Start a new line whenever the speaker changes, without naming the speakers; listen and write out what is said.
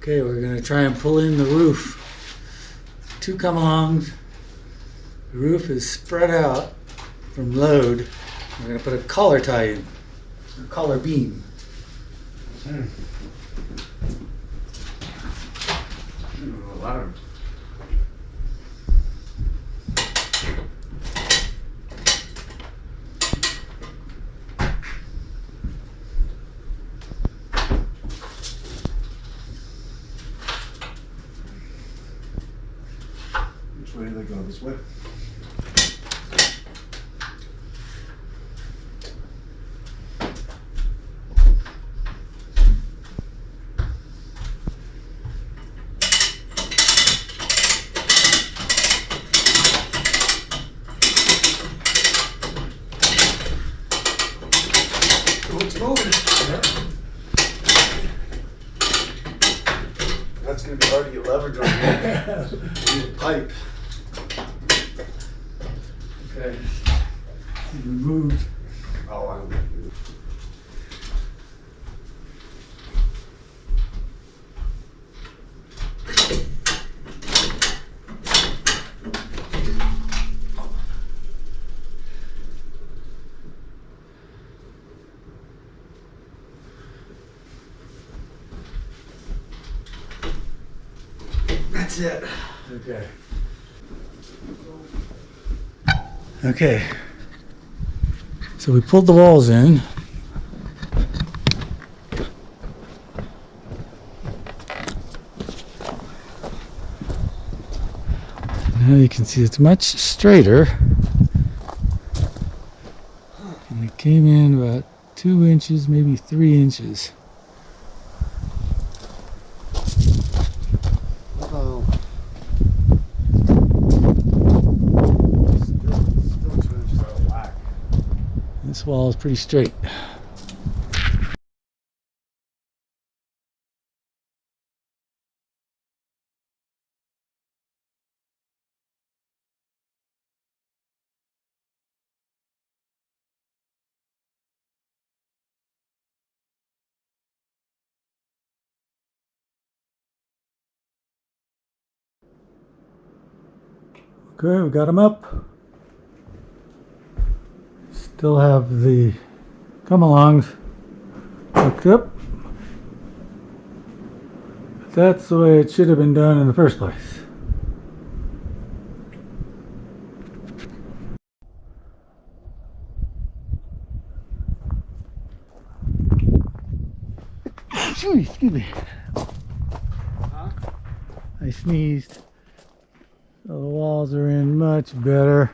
Okay, we're going to try and pull in the roof. 2 come-alongs. The roof is spread out from load. We're going to put a collar tie in, a collar beam.
Which way do they go? This way? It's moving. That's going to be hard to get leverage on. Need a pipe.
Okay. Removed.
Oh, I don't know. That's it.
Okay. Okay. So we pulled the walls in. Now you can see it's much straighter. And it came in about 2 inches, maybe 3 inches.
Uh-oh. Still 2 inches out of whack.
This wall is pretty straight. Okay, we got them up. Still have the come-alongs hooked up. But that's the way it should have been done in the first place. Excuse me.
Huh?
I sneezed. So the walls are in much better.